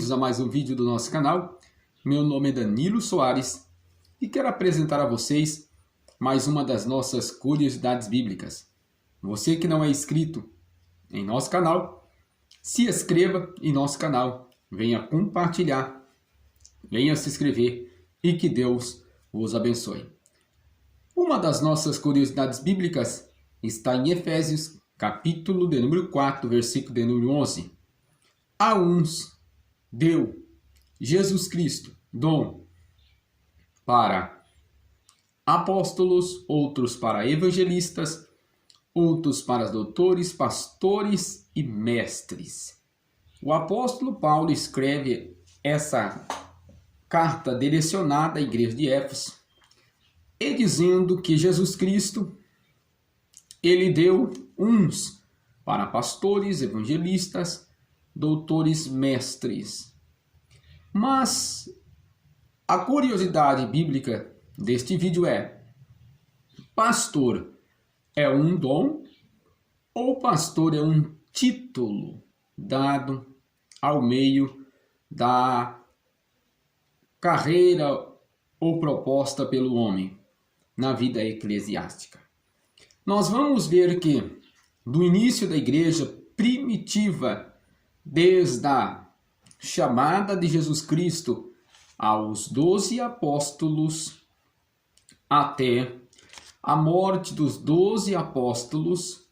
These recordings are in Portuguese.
bem-vindos a mais um vídeo do nosso canal. Meu nome é Danilo Soares e quero apresentar a vocês mais uma das nossas curiosidades bíblicas. Você que não é inscrito em nosso canal, se inscreva em nosso canal, venha compartilhar, venha se inscrever e que Deus os abençoe. Uma das nossas curiosidades bíblicas está em Efésios, capítulo de número 4, versículo de número 11. A uns deu Jesus Cristo dom para apóstolos, outros para evangelistas, outros para doutores, pastores e mestres. O apóstolo Paulo escreve essa carta direcionada à igreja de Éfeso e dizendo que Jesus Cristo, ele deu uns para pastores, evangelistas, doutores, mestres. Mas a curiosidade bíblica deste vídeo é: pastor é um dom ou pastor é um título dado ao meio da carreira ou proposta pelo homem na vida eclesiástica? Nós vamos ver que do início da igreja primitiva, desde a chamada de Jesus Cristo aos 12 apóstolos até a morte dos 12 apóstolos,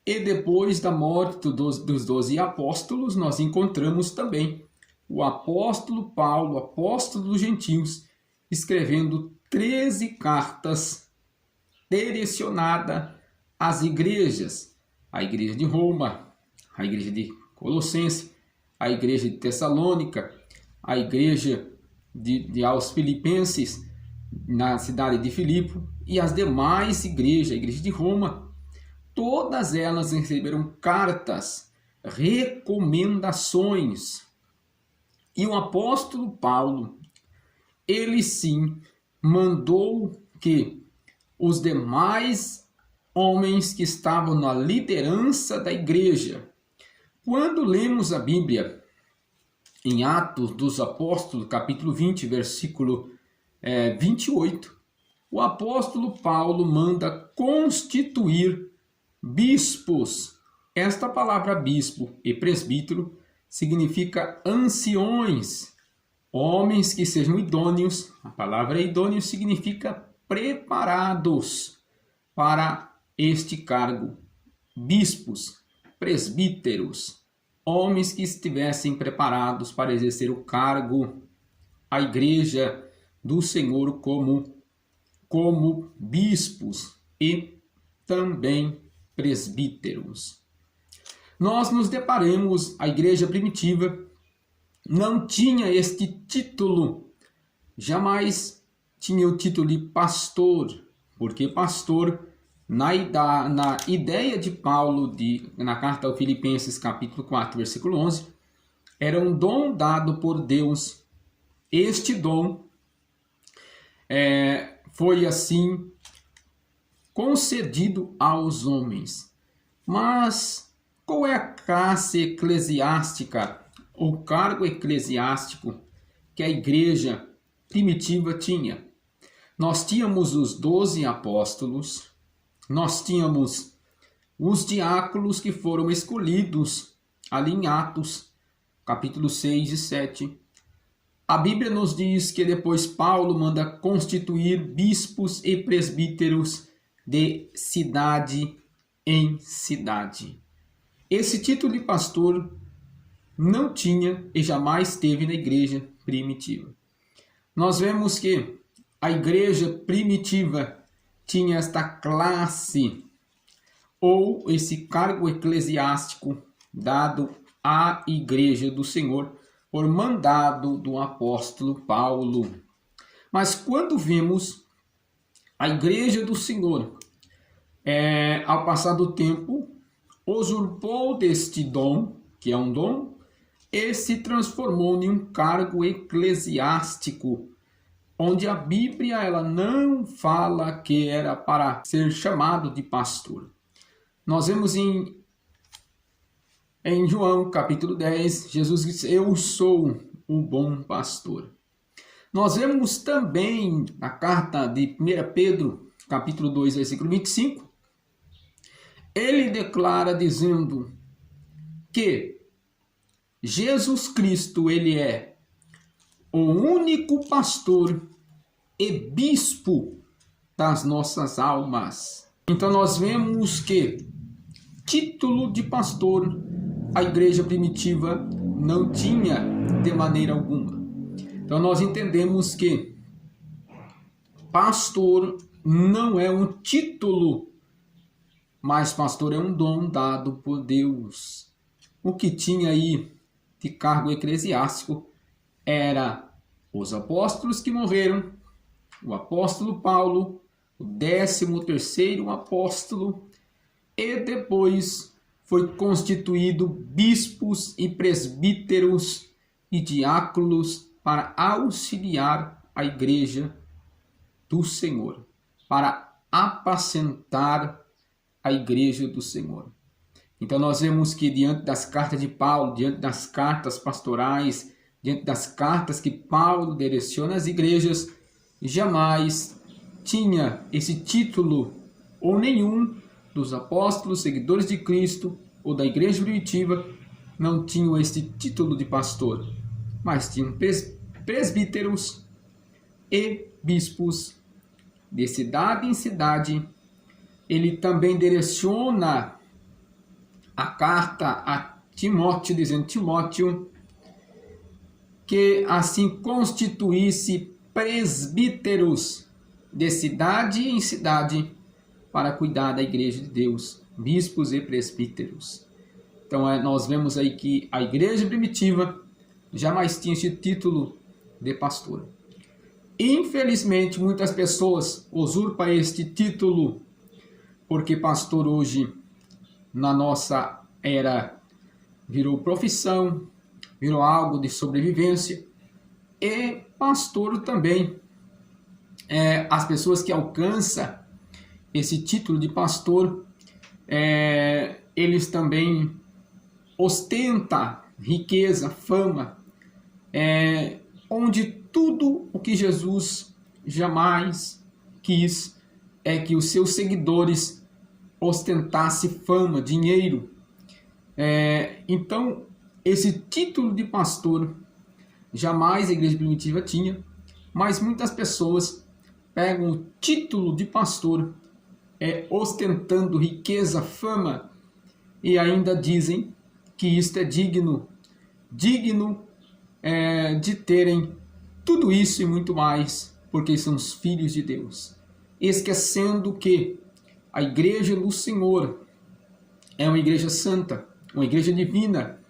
e depois da morte dos 12 apóstolos, nós encontramos também o apóstolo Paulo, apóstolo dos gentios, escrevendo 13 cartas direcionadas às igrejas, a igreja de Roma, a igreja de Colossenses, a igreja de Tessalônica, a igreja aos Filipenses, na cidade de Filipe, e as demais igrejas, a igreja de Roma. Todas elas receberam cartas, recomendações. E o apóstolo Paulo, ele sim mandou que os demais homens que estavam na liderança da igreja, quando lemos a Bíblia em Atos dos Apóstolos, capítulo 20, versículo 28, o apóstolo Paulo manda constituir bispos. Esta palavra bispo e presbítero significa anciões, homens que sejam idôneos. A palavra idôneo significa preparados para este cargo. Bispos, presbíteros, homens que estivessem preparados para exercer o cargo, a igreja do Senhor como bispos e também presbíteros. Nós nos deparamos, a igreja primitiva não tinha este título, jamais tinha o título de pastor, porque pastor, na ideia de Paulo, na carta aos Filipenses, capítulo 4, versículo 11, era um dom dado por Deus. Este dom foi assim concedido aos homens. Mas qual é a classe eclesiástica, ou cargo eclesiástico que a igreja primitiva tinha? Nós tínhamos os 12 apóstolos, nós tínhamos os diáconos que foram escolhidos ali em Atos, capítulo 6 e 7. A Bíblia nos diz que depois Paulo manda constituir bispos e presbíteros de cidade em cidade. Esse título de pastor não tinha e jamais teve na igreja primitiva. Nós vemos que a igreja primitiva tinha esta classe ou esse cargo eclesiástico dado à igreja do Senhor por mandado do apóstolo Paulo. Mas quando vemos a igreja do Senhor, ao passar do tempo, usurpou deste dom, que é um dom, e se transformou em um cargo eclesiástico, onde a Bíblia ela não fala que era para ser chamado de pastor. Nós vemos em João capítulo 10, Jesus diz: eu sou o bom pastor. Nós vemos também na carta de 1 Pedro, capítulo 2, versículo 25, ele declara dizendo que Jesus Cristo, ele é o único pastor e bispo das nossas almas. Então nós vemos que título de pastor a igreja primitiva não tinha de maneira alguma. Então nós entendemos que pastor não é um título, mas pastor é um dom dado por Deus. O que tinha aí de cargo eclesiástico era os apóstolos que morreram, o apóstolo Paulo, o 13º apóstolo, e depois foi constituído bispos e presbíteros e diáconos para auxiliar a igreja do Senhor, para apacentar a igreja do Senhor. Então nós vemos que diante das cartas de Paulo, diante das cartas pastorais, diante das cartas que Paulo direciona às igrejas, jamais tinha esse título, ou nenhum dos apóstolos, seguidores de Cristo, ou da igreja primitiva, não tinham esse título de pastor, mas tinham presbíteros e bispos de cidade em cidade. Ele também direciona a carta a Timóteo, dizendo: Timóteo, que assim constituísse presbíteros de cidade em cidade para cuidar da igreja de Deus, bispos e presbíteros. Então nós vemos aí que a igreja primitiva jamais tinha esse título de pastor. Infelizmente, muitas pessoas usurpam este título, porque pastor hoje, na nossa era, virou profissão, virou algo de sobrevivência. E pastor também, as pessoas que alcançam esse título de pastor, eles também ostentam riqueza, fama, onde tudo o que Jesus jamais quis é que os seus seguidores ostentassem fama, dinheiro. Então, esse título de pastor jamais a igreja primitiva tinha, mas muitas pessoas pegam o título de pastor ostentando riqueza, fama, e ainda dizem que isto é digno de terem tudo isso e muito mais, porque são os filhos de Deus, esquecendo que a igreja do Senhor é uma igreja santa, uma igreja divina,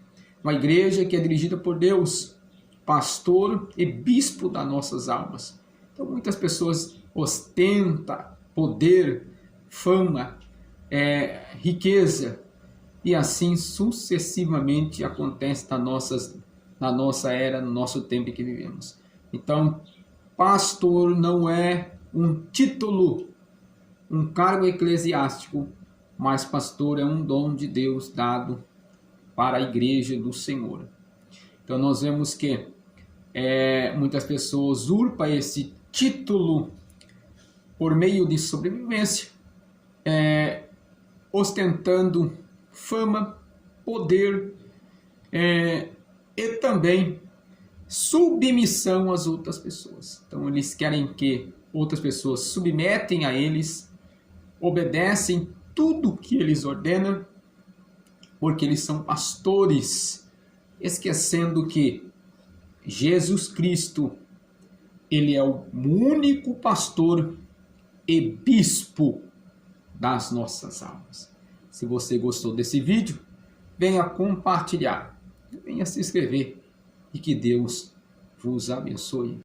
uma igreja que é dirigida por Deus, pastor e bispo das nossas almas. Então muitas pessoas ostentam poder, fama, riqueza, e assim sucessivamente acontece na nossa era, no nosso tempo em que vivemos. Então, pastor não é um título, um cargo eclesiástico, mas pastor é um dom de Deus dado para a igreja do Senhor. Então nós vemos que muitas pessoas usurpam esse título por meio de sobrevivência, ostentando fama, poder e também submissão às outras pessoas. Então eles querem que outras pessoas submetem a eles, obedecem tudo que eles ordenam, porque eles são pastores, esquecendo que Jesus Cristo, ele é o único pastor e bispo das nossas almas. Se você gostou desse vídeo, venha compartilhar, venha se inscrever e que Deus vos abençoe.